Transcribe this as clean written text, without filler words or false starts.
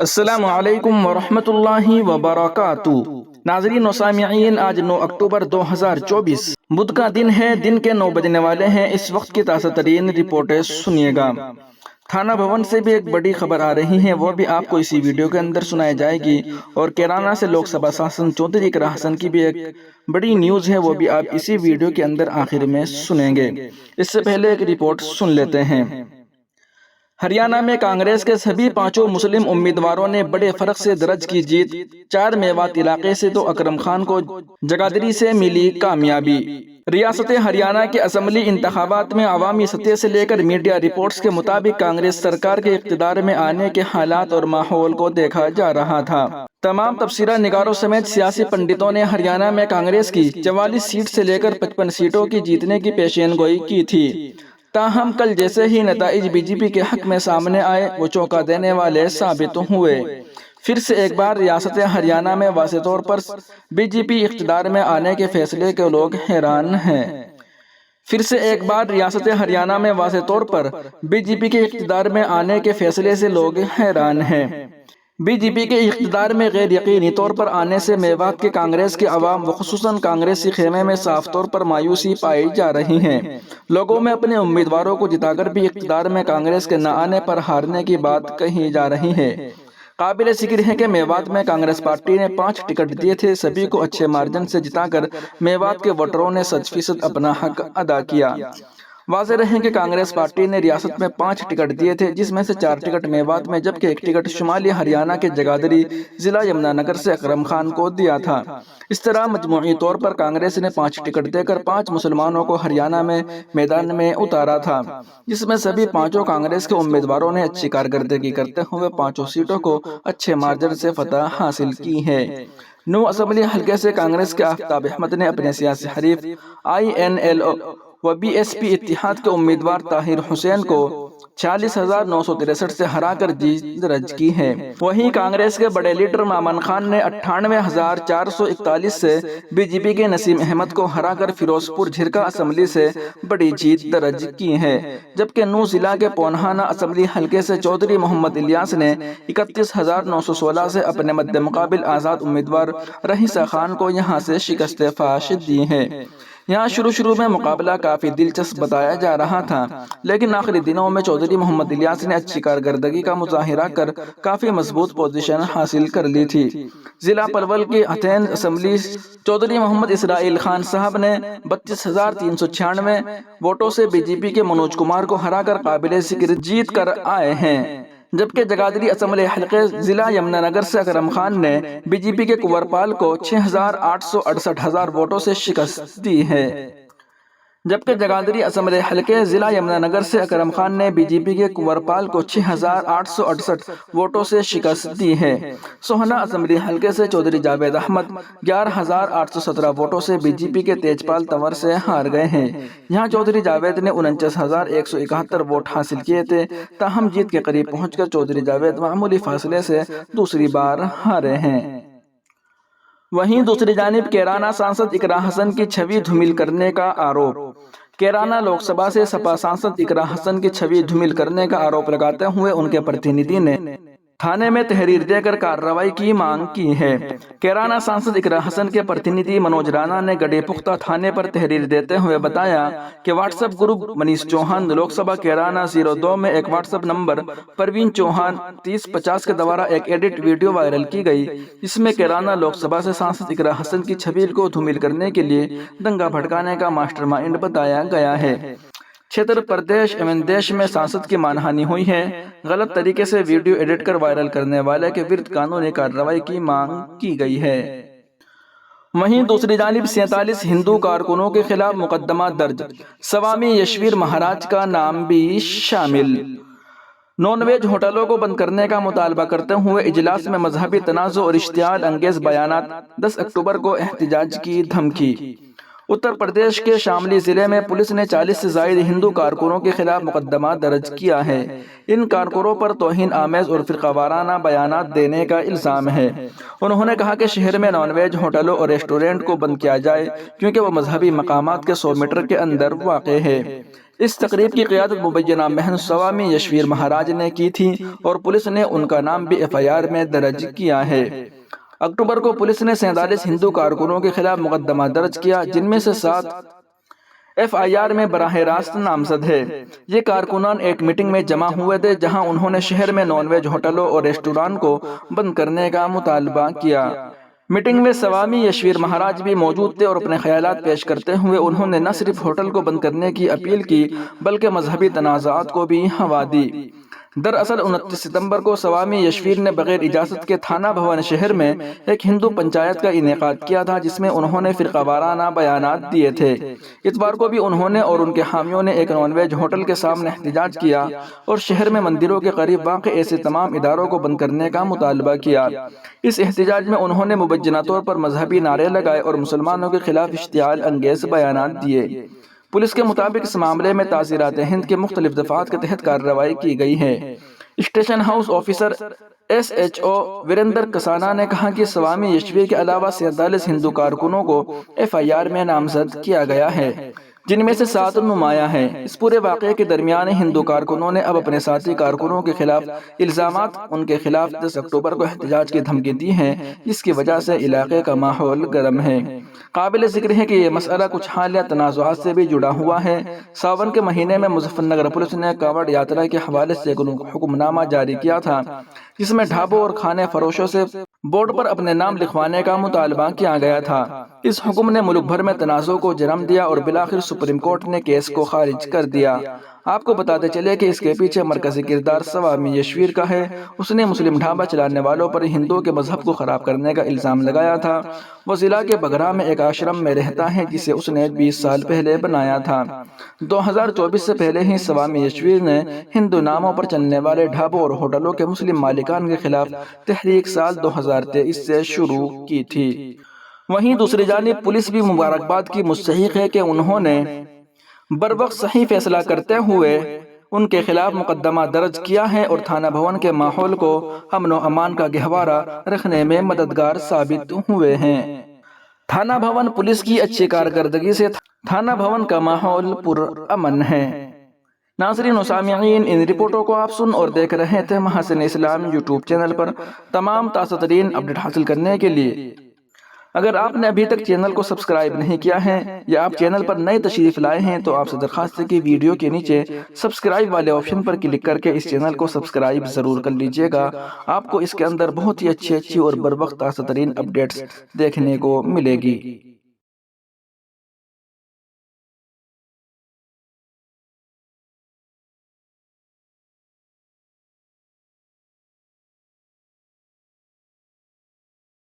السلام علیکم ورحمۃ اللہ وبرکاتہ۔ ناظرین و سامعین، آج 9 اکتوبر 2024 بدھ کا دن ہے۔ دن کے 9 بجنے والے ہیں۔ اس وقت کی تازہ ترین رپورٹیں سنیے گا۔ تھانہ بھون سے بھی ایک بڑی خبر آ رہی ہے، وہ بھی آپ کو اسی ویڈیو کے اندر سنائی جائے گی۔ اور کیرانہ سے لوک سبھا سانسد چودھری اقرا حسن کی بھی ایک بڑی نیوز ہے، وہ بھی آپ اسی ویڈیو کے اندر آخر میں سنیں گے۔ اس سے پہلے ایک رپورٹ سن لیتے ہیں۔ ہریانہ میں کانگریس کے سبھی 5 مسلم امیدواروں نے بڑے فرق سے درج کی جیت۔ 4 میوات علاقے سے تو اکرم خان کو جگادری سے ملی کامیابی۔ ریاست ہریانہ کے اسمبلی انتخابات میں عوامی سطح سے لے کر میڈیا رپورٹس کے مطابق کانگریس سرکار کے اقتدار میں آنے کے حالات اور ماحول کو دیکھا جا رہا تھا۔ تمام تبصرہ نگاروں سمیت سیاسی پنڈتوں نے ہریانہ میں کانگریس کی 44 سیٹ سے لے کر 55 سیٹوں کی جیتنے کی پیشین گوئی کی تھی۔ تاہم کل جیسے ہی نتائج بی جے پی کے حق میں سامنے آئے، وہ چونکا دینے والے ثابت ہوئے۔ پھر سے ایک بار ریاست ہریانہ میں واضح طور پر بی جے پی اقتدار میں آنے کے فیصلے کے لوگ حیران ہیں۔ پھر سے ایک بار ریاست ہریانہ میں واضح طور پر بی جے پی کے اقتدار میں آنے کے فیصلے سے لوگ حیران ہیں۔ بی جے پی کے اقتدار میں غیر یقینی طور پر آنے سے میوات کے کانگریس کے عوام و خصوصاً کانگریسی خیمے میں صاف طور پر مایوسی پائی جا رہی ہے۔ لوگوں میں اپنے امیدواروں کو جتا کر بھی اقتدار میں کانگریس کے نہ آنے پر ہارنے کی بات کہی جا رہی ہے۔ قابل ذکر ہے کہ میوات میں کانگریس پارٹی نے 5 ٹکٹ دیے تھے۔ سبھی کو اچھے مارجن سے جتا کر میوات کے ووٹروں نے 100% اپنا حق ادا کیا۔ واضح رہے کہ کانگریس پارٹی نے ریاست میں 5 ٹکٹ دیے تھے، جس میں سے 4 ٹکٹ میوات میں جبکہ 1 ٹکٹ شمالی ہریانہ کے جگادری ضلع یمنا نگر سے اکرم خان کو دیا تھا۔ اس طرح مجموعی طور پر کانگریس نے 5 ٹکٹ دے کر 5 مسلمانوں کو ہریانہ میں میدان میں اتارا تھا، جس میں سبھی 5 کانگریس کے امیدواروں نے اچھی کارکردگی کرتے ہوئے 5 سیٹوں کو اچھے مارجن سے فتح حاصل کی ہے۔ 9 اسمبلی حلقے سے کانگریس کے آفتاب احمد نے اپنے سیاسی حریف INL و بی ایس پی اتحاد کے امیدوار طاہر حسین کو 46,963 سے ہرا کر جیت درج کی ہے۔ وہیں کانگریس کے بڑے لیڈر مامن خان نے 98,441 سے بی جے پی کے نسیم احمد کو ہرا کر فیروز پور جھرکا اسمبلی سے بڑی جیت درج کی ہے، جبکہ نو ضلع کے پونہانہ اسمبلی حلقے سے چودھری محمد الیاس نے 31,916 سے اپنے مد مقابل آزاد امیدوار رئیسہ خان کو یہاں سے شکست فاش دی ہے۔ یہاں شروع میں مقابلہ کافی دلچسپ بتایا جا رہا تھا، لیکن آخری دنوں میں چودھری محمد الیاس نے اچھی کارکردگی کا مظاہرہ کر کافی مضبوط پوزیشن حاصل کر لی تھی۔ ضلع پلول کی ہتھین اسمبلی چودھری محمد اسرائیل خان صاحب نے 32,396 ووٹوں سے بی جے پی کے منوج کمار کو ہرا کر قابل ذکر جیت کر آئے ہیں، جبکہ جگادری اسمبلی حلقے ضلع یمنا نگر سے اکرم خان نے بی جے پی کے کنور پال کو 6,868 ووٹوں سے شکست دی ہے۔ جبکہ جگادری اسمبلی حلقے ضلع یمنا نگر سے اکرم خان نے بی جے پی کے کنور پال کو 6,868 ووٹوں سے شکست دی ہے۔ سوہنا اسمبلی حلقے سے چودھری جاوید احمد 11,817 ووٹوں سے بی جے پی کے تیج پال تنور سے ہار گئے ہیں۔ یہاں چودھری جاوید نے 49,171 ووٹ حاصل کیے تھے، تاہم جیت کے قریب پہنچ کر چودھری جاوید معمولی فاصلے سے دوسری بار ہارے ہیں۔ وہیں دوسری جانب کیرانہ سانسد اقرا حسن کی چھوی دھومل کرنے کا آروپ۔ کیرانہ لوک سبھا سے سپا سانسد اقرا حسن کی چھوی دھومل کرنے کا آروپ لگاتے ہوئے ان کے پرتینیدھی نے تھانے میں تحریر دے کر کارروائی کی مانگ کی ہے۔ کیرانہ سانسد اقرا حسن کے پرتینیدھی منوج رانا نے گڑھی پختہ تھانے پر تحریر دیتے ہوئے بتایا کہ WhatsApp group Manish Chauhan Lok Sabha Kairana 02 میں ایک WhatsApp number Praveen Chauhan 3050 کے دوارا ایک ایڈٹ ویڈیو وائرل کی گئی، جس میں کیرانہ لوک سبھا سے سانسد اقرا حسن کی چھوی کو دھومل کرنے کے لیے دنگا بھڑکانے کا ماسٹر مائنڈ بتایا گیا ہے۔ چھتر پردیش ایوم دیش میں سانسد کی مان ہانی ہوئی ہے۔ غلط طریقے سے ویڈیو ایڈٹ کر وائرل کرنے والے کے ورد قانونی کارروائی کی مانگ کی گئی ہے۔ وہیں دوسری جانب 47 ہندو کارکنوں کے خلاف مقدمہ درج، سوامی یشویر مہاراج کا نام بھی شامل۔ نان ویج ہوٹلوں کو بند کرنے کا مطالبہ کرتے ہوئے اجلاس میں مذہبی تنازع اور اشتعال انگیز بیانات، 10 اکتوبر کو احتجاج کی دھمکی۔ اتر پردیش کے شاملی ضلع میں پولیس نے 40 سے زائد ہندو کارکنوں کے خلاف مقدمہ درج کیا ہے۔ ان کارکنوں پر توہین آمیز اور فرقہ وارانہ بیانات دینے کا الزام ہے۔ انہوں نے کہا کہ شہر میں نان ویج ہوٹلوں اور ریسٹورنٹ کو بند کیا جائے، کیونکہ وہ مذہبی مقامات کے 100 میٹر کے اندر واقع ہے۔ اس تقریب کی قیادت مبینہ مہن سوامی یشویر مہاراج نے کی تھی اور پولیس نے ان کا نام بھی FIR میں درج کیا ہے۔ اکتوبر کو پولیس نے 47 ہندو کارکنوں کے خلاف مقدمہ درج کیا، جن میں سے 7 FIR میں براہ راست نامزد ہے۔ یہ کارکنان ایک میٹنگ میں جمع ہوئے تھے جہاں انہوں نے شہر میں نان ویج ہوٹلوں اور ریسٹوران کو بند کرنے کا مطالبہ کیا۔ میٹنگ میں سوامی یشویر مہاراج بھی موجود تھے اور اپنے خیالات پیش کرتے ہوئے انہوں نے نہ صرف ہوٹل کو بند کرنے کی اپیل کی بلکہ مذہبی تنازعات کو بھی ہوا دی۔ دراصل 29 ستمبر کو سوامی یشویر نے بغیر اجازت کے تھانہ بھون شہر میں ایک ہندو پنچایت کا انعقاد کیا تھا جس میں انہوں نے فرقہ وارانہ بیانات دیے تھے۔ اتوار کو بھی انہوں نے اور ان کے حامیوں نے ایک نان ویج ہوٹل کے سامنے احتجاج کیا اور شہر میں مندروں کے قریب واقع ایسے تمام اداروں کو بند کرنے کا مطالبہ کیا۔ اس احتجاج میں انہوں نے مبینہ طور پر مذہبی نعرے لگائے اور مسلمانوں کے خلاف اشتعال انگیز بیانات دیے۔ پولیس کے مطابق اس معاملے میں تعزیرات ہند کے مختلف دفعات کے تحت کارروائی کی گئی ہے۔ Station house officer SHO Virendra Kasana نے کہا کہ سوامی یشویر کے علاوہ 47 ہندو کارکنوں کو FIR میں نامزد کیا گیا ہے، جن میں سے 7 نمایاں ہیں۔ اس پورے واقعے کے درمیان ہندو کارکنوں نے اب اپنے ساتھی کارکنوں کے خلاف الزامات ان کے خلاف 10 اکتوبر کو احتجاج کی دھمکی دی ہیں، جس کی وجہ سے علاقے کا ماحول گرم ہے۔ قابل ذکر ہے کہ یہ مسئلہ کچھ حالیہ تنازعات سے بھی جڑا ہوا ہے۔ ساون کے مہینے میں مظفر نگر پولیس نے کانوڑ یاترا کے حوالے سے ایک حکم نامہ جاری کیا تھا جس میں ڈھابوں اور کھانے فروشوں سے بورڈ پر اپنے نام لکھوانے کا مطالبہ کیا گیا تھا۔ اس حکم نے ملک بھر میں تنازع کو جنم دیا اور بالآخر سپریم کورٹ نے کیس کو خارج کر دیا۔ آپ کو بتاتے چلے کہ اس کے پیچھے مرکزی کردار سوامی یشویر کا ہے۔ اس نے مسلم ڈھابہ چلانے والوں پر ہندوؤں کے مذہب کو خراب کرنے کا الزام لگایا تھا۔ وہ ضلع کے بگرا میں ایک آشرم میں رہتا ہے جسے اس نے 20 سال پہلے بنایا تھا۔ 2024 سے پہلے ہی سوامی یشویر نے ہندو ناموں پر چلنے والے ڈھابوں اور ہوٹلوں کے مسلم مالکان کے خلاف تحریک سال 2023 سے شروع کی تھی۔ وہیں دوسری جانب پولیس بھی مبارکباد کی مستحق ہے کہ انہوں نے بروقت صحیح فیصلہ کرتے ہوئے ان کے خلاف مقدمہ درج کیا ہے اور تھانہ بھون کے ماحول کو امن و امان کا گہوارہ رکھنے میں مددگار ثابت ہوئے ہیں۔ تھانہ بھون پولیس کی اچھی کارکردگی سے تھانہ بھون کا ماحول پرامن ہے۔ ناظرین و سامعین، ان رپورٹوں کو آپ سن اور دیکھ رہے تھے محاسن اسلام یوٹیوب چینل پر۔ تمام تازہ ترین اپڈیٹ حاصل کرنے کے لیے اگر آپ نے ابھی تک چینل کو سبسکرائب نہیں کیا ہے یا آپ چینل پر نئے تشریف لائے ہیں تو آپ سے درخواست ہے کہ ویڈیو کے نیچے سبسکرائب والے آپشن پر کلک کر کے اس چینل کو سبسکرائب ضرور کر لیجئے گا۔ آپ کو اس کے اندر بہت ہی اچھی اور بروقت تازہ ترین اپڈیٹس دیکھنے کو ملے گی۔